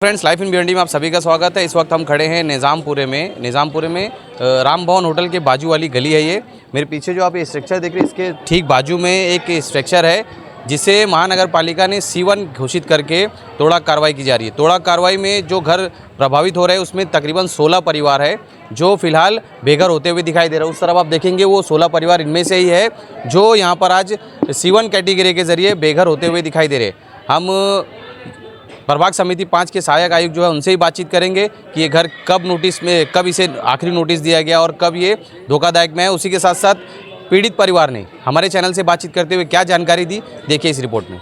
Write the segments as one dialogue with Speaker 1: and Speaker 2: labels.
Speaker 1: Friends, life in Bhiwandi में आप सभी का स्वागत है। इस वक्त हम खड़े हैं निज़ामपुरे में राम भवन होटल के बाजू वाली गली है ये। मेरे पीछे जो आप ये स्ट्रक्चर देख रहे हैं, इसके ठीक बाजू में एक स्ट्रक्चर है जिसे महानगर पालिका ने C1 घोषित करके तोड़ा कार्रवाई की जा रही है। तोड़ा कार्रवाई में जो घर प्रभावित हो रहे हैं उसमें तकरीबन 16 परिवार है जो फिलहाल बेघर होते हुए दिखाई दे रहा है। उस तरफ आप देखेंगे वो 16 परिवार इनमें से ही है जो यहाँ पर आज C1 कैटेगरी के ज़रिए बेघर होते हुए दिखाई दे रहे हैं। हम प्रभाग समिति 5 के सहायक आयुक्त जो है उनसे ही बातचीत करेंगे कि ये घर कब इसे आखिरी नोटिस दिया गया और कब ये धोखादायक में है। उसी के साथ साथ पीड़ित परिवार ने हमारे चैनल से बातचीत करते हुए क्या जानकारी दी, देखिए इस रिपोर्ट में।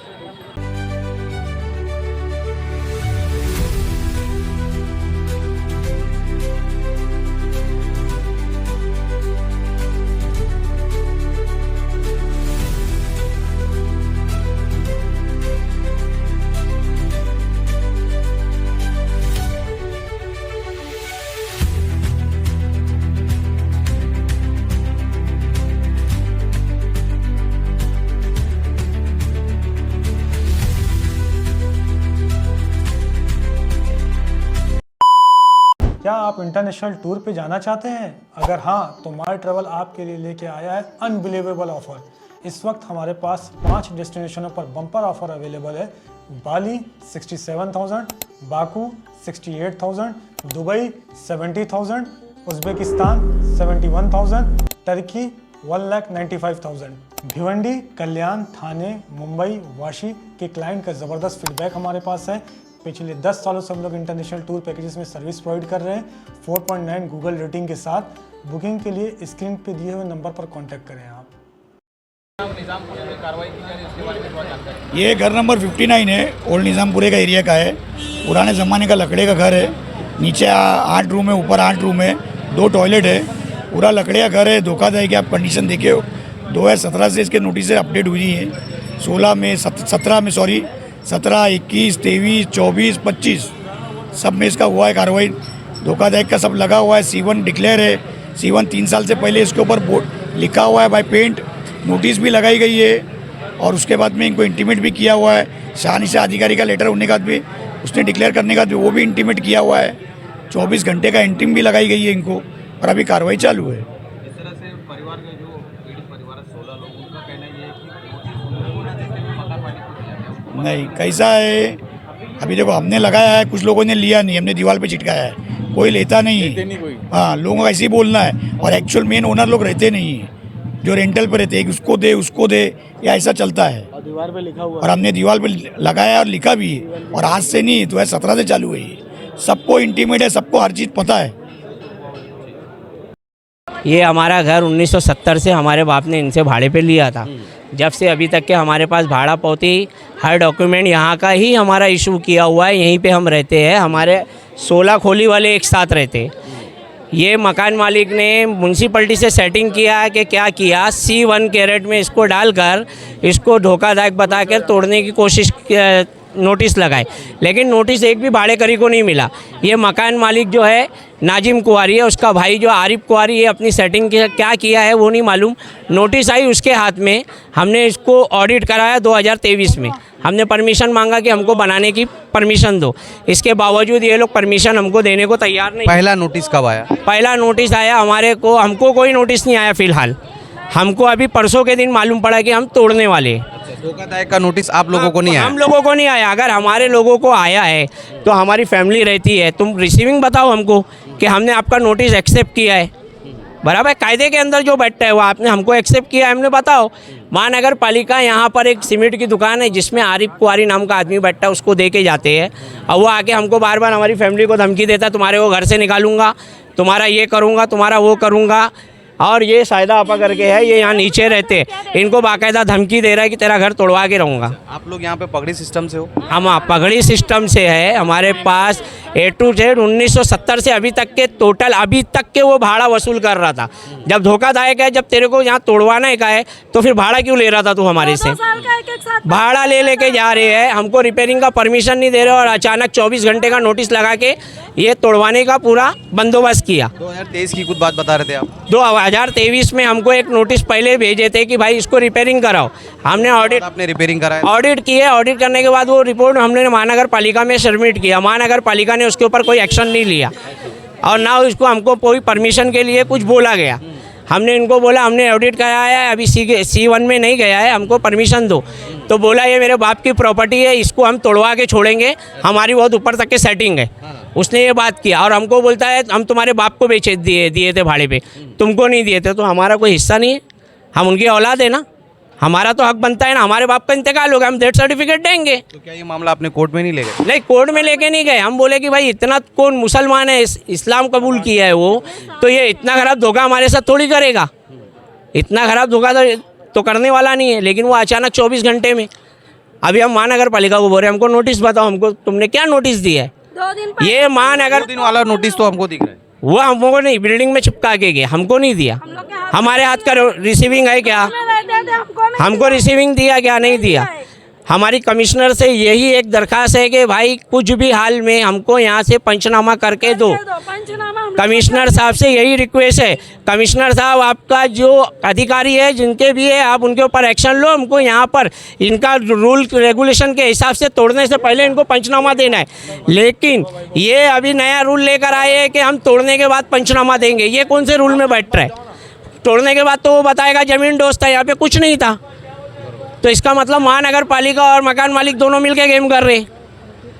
Speaker 2: क्या आप इंटरनेशनल टूर पे जाना चाहते हैं? अगर हाँ, तो माई ट्रैवल आपके लिए लेके आया है अनबिलीवेबल ऑफर। इस वक्त हमारे पास 5 डेस्टिनेशनों पर बम्पर ऑफर अवेलेबल है। Bali 67,000, Baku 68,000, Dubai 70,000, Uzbekistan 71,000, Turkey 1,95,000। Bhiwandi, Kalyan, Thane, Mumbai, Vashi के क्लाइंट का ज़बरदस्त फीडबैक हमारे पास है। पिछले 10 सालों से हम लोग इंटरनेशनल टूर पैकेजेस में सर्विस प्रोवाइड कर रहे हैं 4.9 गूगल रेटिंग के साथ। बुकिंग के लिए स्क्रीन पे दिए हुए नंबर पर कांटेक्ट करें आप।
Speaker 3: ये घर नंबर 59 है, ओल्ड निज़ामपुरे का एरिया का है। पुराने ज़माने का लकड़े का घर है। नीचे 8 रूम है, ऊपर 8 रूम है, 2 टॉयलेट है। पूरा लकड़े का घर है। धोखाधड़ी की आप कंडीशन देखे हो। 2017 से इसके नोटिस अपडेट हुई है। 17, 21, 23, 24, 25 सब में इसका हुआ है कार्रवाई। धोखाधड़ी का सब लगा हुआ है। C1 डिक्लेयर है। C1 3 साल से पहले इसके ऊपर बोर्ड लिखा हुआ है बाय पेंट। नोटिस भी लगाई गई है और उसके बाद में इनको इंटीमेट भी किया हुआ है। शाहनिशा अधिकारी का लेटर होने के बाद भी उसने डिक्लेयर करने के बाद भी वो भी इंटीमेट किया हुआ है। 24 घंटे का इंटीम भी लगाई गई है इनको और अभी कार्रवाई चालू है।
Speaker 1: इस तरह से परिवार के जो पीड़ित परिवार 16 लोग, उनका कहना ये है कि
Speaker 3: नहीं, कैसा है, अभी देखो हमने लगाया है, कुछ लोगों ने लिया नहीं, हमने दीवार पे चिटकाया है, कोई लेता नहीं। हाँ, लोगों का ऐसे ही बोलना है और एक्चुअल मेन ओनर लोग रहते नहीं है, जो रेंटल पे रहते हैं, उसको दे या ऐसा चलता है। और दीवार पे लिखा हुआ और हमने दीवार पे लगाया और लिखा भी है। और आज से नहीं, 2017 से चालू है। सबको इंटीमेट है, सबको हर चीज़ पता है।
Speaker 4: ये हमारा घर 1970 से हमारे बाप ने इनसे भाड़े पे लिया था। जब से अभी तक के हमारे पास भाड़ा पौती हर डॉक्यूमेंट यहाँ का ही हमारा इशू किया हुआ है। यहीं पे हम रहते हैं। हमारे 16 खोली वाले एक साथ रहते हैं। ये मकान मालिक ने म्यूनसिपलिटी से सेटिंग किया है कि क्या किया, C1 कैरेट में इसको डालकर इसको धोखादायक बताकर तोड़ने की कोशिश नोटिस लगाए, लेकिन नोटिस एक भी भाड़ेकरी को नहीं मिला। ये मकान मालिक जो है नाजिम कुआरी है, उसका भाई जो आरिफ कुआरी है, अपनी सेटिंग क्या किया है वो नहीं मालूम। नोटिस आई उसके हाथ में। हमने इसको ऑडिट कराया 2023 में। हमने परमिशन मांगा कि हमको बनाने की परमिशन दो। इसके बावजूद ये लोग परमिशन हमको देने को तैयार नहीं।
Speaker 1: पहला नोटिस कब आया?
Speaker 4: पहला नोटिस आया हमको कोई नोटिस नहीं आया फिलहाल। हमको अभी परसों के दिन मालूम पड़ा कि हम तोड़ने वाले।
Speaker 1: धोखाधड़ी का नोटिस आप लोगों को नहीं आया?
Speaker 4: हम लोगों को नहीं आया। अगर हमारे लोगों को आया है तो हमारी फैमिली रहती है, तुम रिसीविंग बताओ हमको कि हमने आपका नोटिस एक्सेप्ट किया है। बराबर, कायदे के अंदर जो बैठता है वो आपने हमको एक्सेप्ट किया है, हमने बताओ। महानगर पालिका यहाँ पर एक सीमेंट की दुकान है जिसमें आरिफ कुआरी नाम का आदमी बैठता है, उसको दे के जाते हैं और वो आके हमको बार बार हमारी फैमिली को धमकी देता है, तुम्हारे वो घर से निकालूंगा, तुम्हारा ये करूँगा, तुम्हारा वो करूँगा। और ये सायदा आपा करके है, ये यहाँ नीचे रहते हैं, इनको बाकायदा धमकी दे रहा है कि तेरा घर तोड़वा के रहूँगा।
Speaker 1: आप लोग यहाँ पे पगड़ी सिस्टम से हो?
Speaker 4: हम पगड़ी सिस्टम से है। हमारे पास A to Z 1970 से अभी तक के टोटल अभी तक के वो भाड़ा वसूल कर रहा था। जब धोखादायक है, जब तेरे को यहाँ तोड़वाने का है तो फिर भाड़ा क्यों ले रहा था तू हमारे से? भाड़ा ले लेके जा रहे हैं, हमको रिपेयरिंग का परमिशन नहीं दे रहे और अचानक 24 घंटे का नोटिस लगा के ये तोड़वाने का पूरा बंदोबस्त किया।
Speaker 1: 2023 की कुछ बात बता रहे थे आप।
Speaker 4: 2023 में हमको एक नोटिस पहले भेजे थे कि भाई इसको रिपेयरिंग कराओ। हमने
Speaker 1: आपने रिपेयरिंग कराया?
Speaker 4: ऑडिट किए, ऑडिट करने के बाद वो रिपोर्ट हमने महानगर पालिका में सबमिट किया। महानगर पालिका ने उसके ऊपर कोई एक्शन नहीं लिया और ना उसको हमको कोई परमिशन के लिए कुछ बोला गया। हमने इनको बोला हमने ऑडिट कराया है, अभी C1 में नहीं गया है, हमको परमिशन दो। तो बोला ये मेरे बाप की प्रॉपर्टी है, इसको हम तोड़वा के छोड़ेंगे, हमारी बहुत ऊपर तक की सेटिंग है। उसने ये बात किया और हमको बोलता है हम तुम्हारे बाप को बेच दिए थे भाड़े पे, तुमको नहीं दिए थे। तो हमारा कोई हिस्सा नहीं है, हम उनकी औलाद है ना, हमारा तो हक बनता है ना। हमारे बाप का इंतकाल हो गया, हम डेथ सर्टिफिकेट देंगे।
Speaker 1: तो क्या ये मामला आपने कोर्ट में नहीं ले गए?
Speaker 4: नहीं, कोर्ट में लेके नहीं गए। हम बोले कि भाई इतना कौन मुसलमान है, इस्लाम कबूल किया है वो, तो ये इतना खराब धोखा हमारे साथ थोड़ी करेगा। इतना खराब धोखा तो करने वाला नहीं है। लेकिन वो अचानक 24 घंटे में, अभी हम महानगर पालिका को बोल रहे हैं हमको नोटिस बताओ, हमको तुमने क्या नोटिस दिया है?
Speaker 5: 2 दिन
Speaker 4: ये महानगर
Speaker 1: 2 दिन वाला नोटिस तो हमको दिख रहा है।
Speaker 4: वो हमको नहीं, बिल्डिंग में चिपका के गया, हमको नहीं दिया। हमारे हाथ का रिसीविंग है क्या? हमको रिसीविंग दिया क्या? नहीं दिया। हमारी कमिश्नर से यही एक दरख्वास्त है कि भाई कुछ भी हाल में हमको यहाँ से पंचनामा करके दो। कमिश्नर साहब से यही रिक्वेस्ट है, कमिश्नर साहब आपका जो अधिकारी है जिनके भी है आप उनके ऊपर एक्शन लो। हमको यहाँ पर इनका रूल रेगुलेशन के हिसाब से तोड़ने से पहले इनको पंचनामा देना है। लेकिन ये अभी नया रूल लेकर आए हैं कि हम तोड़ने के बाद पंचनामा देंगे। ये कौन से रूल में बैठ रहा है? तोड़ने के बाद तो वो बताएगा ज़मीन दोस्त है, यहाँ पे कुछ नहीं था। तो इसका मतलब महानगर पालिका और मकान मालिक दोनों मिलके गेम कर रहे हैं।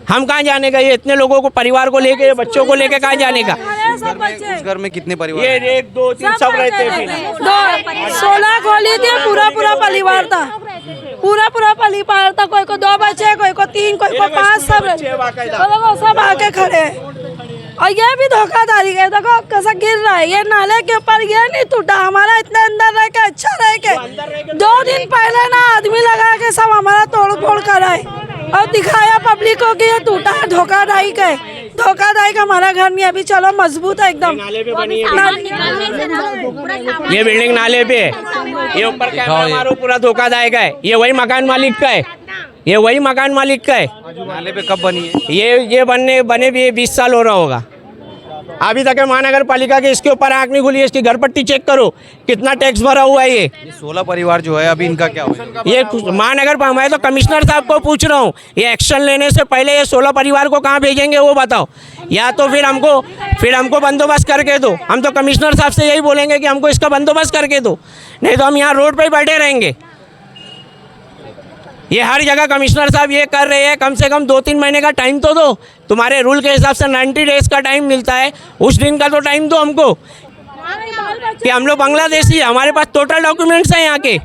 Speaker 4: हम कहाँ जाने का? ये इतने लोगों को, परिवार को लेके, बच्चों को लेके कहाँ जाने का?
Speaker 1: उस घर में कितने परिवार?
Speaker 4: ये 1 2 3 सब रहते हैं।
Speaker 5: 16 गोली थी, पूरा परिवार था, पूरा परिवार था। कोई को 2 बच्चे, कोई को 3, कोई को 5, सब आके खड़े हैं। और ये भी धोखाधड़ी है। देखो कैसा गिर रहा है, ये नाले के ऊपर ये नहीं टूटा, हमारा इतना अंदर रह के अच्छा रह के 2 दिन पहले ना आदमी लगा के सब हमारा तोड़ फोड़ कराए और दिखाया पब्लिक को कि ये टूटा है। धोखाधड़ी का हमारा घर नहीं, अभी चलो मजबूत है एकदम।
Speaker 4: ये बिल्डिंग नाले पे है, ये ऊपर कैमरा मारो, पूरा धोखादायक है। ये वही मकान मालिक का है, ये वही मकान मालिक का है।
Speaker 1: नाले पे कब बनी है?
Speaker 4: ये बने भी 20 साल हो रहा होगा। अभी तक महानगर पालिका के इसके ऊपर आंख नहीं खुली है। इसकी घर पट्टी चेक करो, कितना टैक्स भरा हुआ है। ये
Speaker 1: 16 परिवार जो है अभी इनका क्या होगा?
Speaker 4: ये महानगर, मैं तो कमिश्नर साहब को पूछ रहा हूँ, ये एक्शन लेने से पहले ये 16 परिवार को कहाँ भेजेंगे वो बताओ। या तो फिर हमको बंदोबस्त करके दो। हम तो कमिश्नर साहब से यही बोलेंगे कि हमको इसका बंदोबस्त करके दो, नहीं तो हम यहाँ रोड पर बैठे रहेंगे। ये हर जगह कमिश्नर साहब ये कर रहे हैं। कम से कम 2-3 महीने का टाइम तो दो। तुम्हारे रूल के हिसाब से 90 डेज का टाइम मिलता है, उस दिन का तो टाइम दो हमको कि हम लोग बांग्लादेशी, हमारे पास टोटल डॉक्यूमेंट्स हैं यहाँ के।